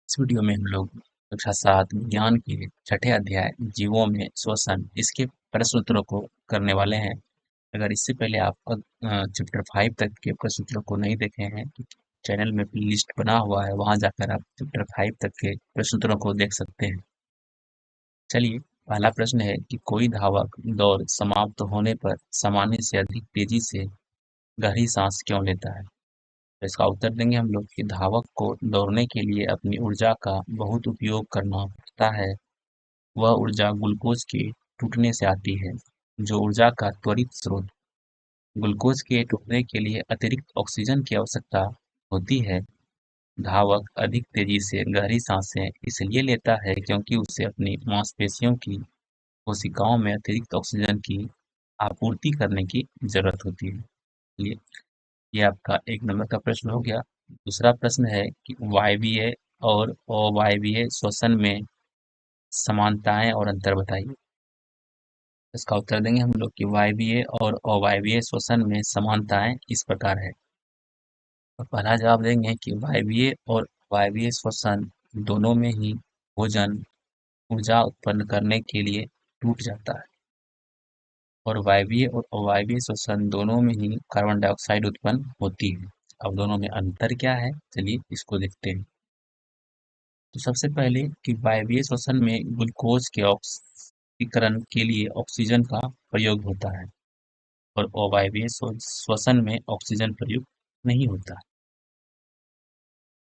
इस वीडियो में हम लोग कक्षा 7 विज्ञान के छठे अध्याय जीवों में श्वसन इसके प्रश्न उत्तरों को करने वाले हैं। अगर इससे पहले आप चैप्टर 5 तक के प्रश्न उत्तरों को नहीं देखे हैं तो चैनल में लिस्ट बना हुआ है, वहां जाकर आप चैप्टर 5 तक के प्रश्न उत्तरों को देख सकते हैं। चलिए, पहला प्रश्न है कि कोई धावक दौड़ समाप्त होने पर सामान्य से अधिक तेजी से गहरी सांस क्यों लेता है। तो इसका उत्तर देंगे हम लोग कि धावक को दौड़ने के लिए अपनी ऊर्जा का बहुत उपयोग करना पड़ता है। वह ऊर्जा ग्लूकोज के टूटने से आती है, जो ऊर्जा का त्वरित स्रोत। ग्लूकोज के टूटने के लिए अतिरिक्त ऑक्सीजन की आवश्यकता होती है। धावक अधिक तेजी से गहरी सांसें इसलिए लेता है क्योंकि उसे अपनी मांसपेशियों की कोशिकाओं में अतिरिक्त ऑक्सीजन की आपूर्ति करने की जरूरत होती है। ये ये आपका 1 नंबर का प्रश्न हो गया। दूसरा प्रश्न है कि वायवीय और अवायवीय श्वसन में समानताएं और अंतर बताइए। इसका उत्तर देंगे हम लोग कि वायवीय और अवायवीय श्वसन में समानताएं इस प्रकार है। तो पहला जवाब देंगे कि वायवीय और अवायवीय श्वसन दोनों में ही भोजन ऊर्जा उत्पन्न करने के लिए टूट जाता है, और वायवीय और अवायवीय श्वसन दोनों में ही कार्बन डाइऑक्साइड उत्पन्न होती है। अब दोनों में अंतर क्या है, चलिए इसको देखते हैं। तो सबसे पहले कि वायवीय श्वसन में ग्लूकोज के ऑक्सीकरण के लिए ऑक्सीजन का प्रयोग होता है, और अवायवीय श्वसन में ऑक्सीजन प्रयुक्त नहीं होता।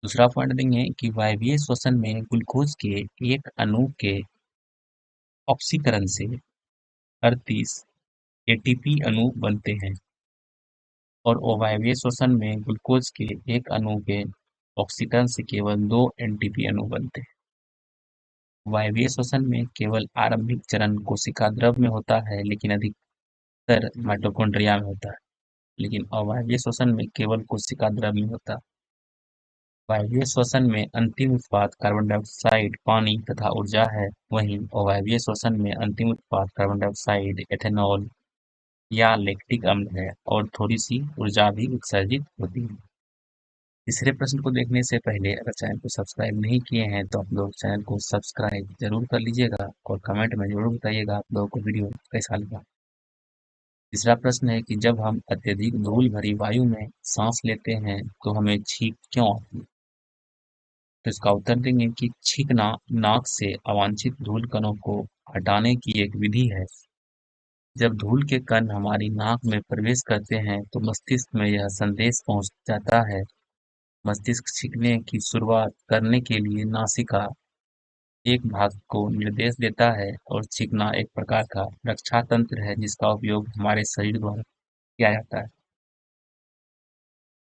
दूसरा पॉइंट देंगे कि वायवीय श्वसन में ग्लूकोज के एक अणु के ऑक्सीकरण से 38 एटीपी अणु बनते हैं, और अवायवीय श्वसन में ग्लूकोज के एक अणु के ऑक्सीकरण से केवल 2 एटीपी अणु बनते हैं। वायवीय श्वसन में केवल आरंभिक चरण कोशिका द्रव में होता है, लेकिन अधिकतर माइटोकॉन्ड्रिया में होता है। लेकिन अवायवीय श्वसन में केवल कोशिका द्रव में होता है। वायवीय श्वसन में अंतिम उत्पाद कार्बन डाइऑक्साइड, पानी तथा ऊर्जा है, वहीं अवायवीय श्वसन में अंतिम उत्पाद कार्बन डाइऑक्साइड, एथेनॉल या लैक्टिक अम्ल है, और थोड़ी सी ऊर्जा भी उत्सर्जित होती है। तीसरे प्रश्न को देखने से पहले अगर चैनल को सब्सक्राइब नहीं किए हैं तो आप लोग चैनल को सब्सक्राइब जरूर कर लीजिएगा, और कमेंट में जरूर बताइएगा आप लोगों को वीडियो कैसा लगा। तीसरा प्रश्न है कि जब हम अत्यधिक धूल भरी वायु में सांस लेते हैं तो हमें छींक क्यों आती है। तो इसका उत्तर देंगे कि छींकना नाक से अवांछित धूल कणों को हटाने की एक विधि है। जब धूल के कण हमारी नाक में प्रवेश करते हैं तो मस्तिष्क में यह संदेश पहुंच जाता है। मस्तिष्क छींकने की शुरुआत करने के लिए नासिका एक भाग को निर्देश देता है, और छींकना एक प्रकार का रक्षा तंत्र है जिसका उपयोग हमारे शरीर द्वारा किया जाता है।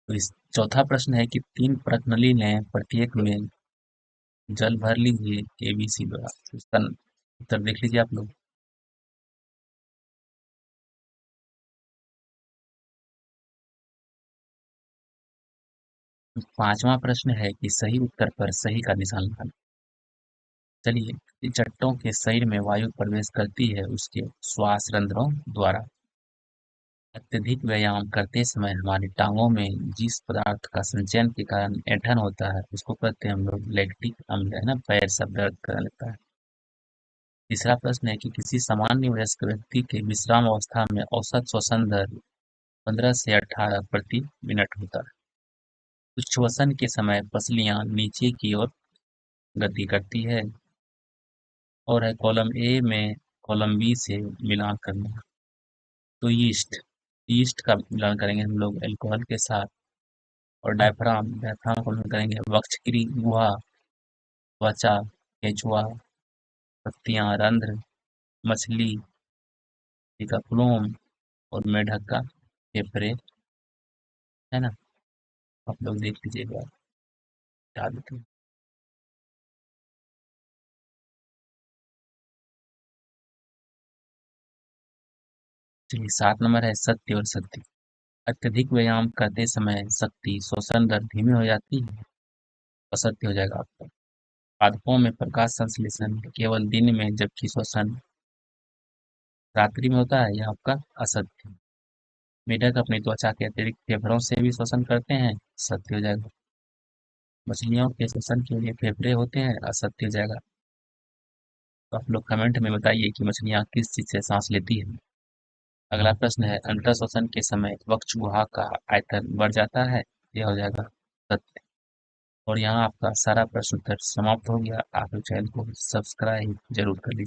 तो इस चौथा प्रश्न है कि 3 प्रश्नावली लें, प्रत्येक में जल भर लीजिए ABC द्वारा। तो इसका उत्तर देख लीजिए आप लोग। पांचवा प्रश्न है कि सही उत्तर पर सही का निशान लगाना। चलिए, जिन चट्टों के शरीर में वायु प्रवेश करती है उसके श्वास रंध्रों द्वारा। अत्यधिक व्यायाम करते समय हमारी टांगों में जिस पदार्थ का संचयन के कारण ऐंठन होता है उसको कहते हैं हम लोग लैक्टिक अम्ल, है ना, पैर सब दर्द करने लगता है। तीसरा प्रश्न है कि किसी सामान्य वयस्क व्यक्ति के विश्राम अवस्था में औसत श्वसन दर 15 से 18 प्रति मिनट होता है। तो श्वसन के समय पसलियां नीचे की ओर गति करती है, और है कॉलम ए में कॉलम बी से मिलान करना। तो यीस्ट यीस्ट का मिलान करेंगे हम लोग अल्कोहल के साथ। और डायफ्राम डायफ्राम को मिलान करेंगे वक्षकिरी गुहा, त्वचा, केंचुआ, पत्तियां, रंध्र, मछली का फ्लोम, और मेढक का फेफड़े, है ना। आप लोग देख लीजिएगा, बता देते हैं। चलिए, 7 नंबर है सत्य और शक्ति। अत्यधिक व्यायाम करते समय शक्ति श्वसन दर धीमी हो जाती है, असत्य हो जाएगा आपका। पादपों में प्रकाश संश्लेषण केवल दिन में जबकि श्वसन रात्रि में होता है, यह आपका असत्य। मेढक अपनी त्वचा के अतिरिक्त फेफड़ों से भी श्वसन करते हैं, सत्य हो जाएगा। मछलियों के श्वसन के लिए फेफड़े होते हैं, असत्य जगह। तो आप लोग कमेंट में बताइए कि मछलियाँ किस चीज़ से सांस लेती हैं। अगला प्रश्न है, अंतर श्वसन के समय वक्ष गुहा का आयतन बढ़ जाता है। यह हो जाएगा सत्य। और यहाँ आपका सारा प्रश्न उत्तर समाप्त हो गया। आप लोग चैनल को सब्सक्राइब जरूर कर लीजिए।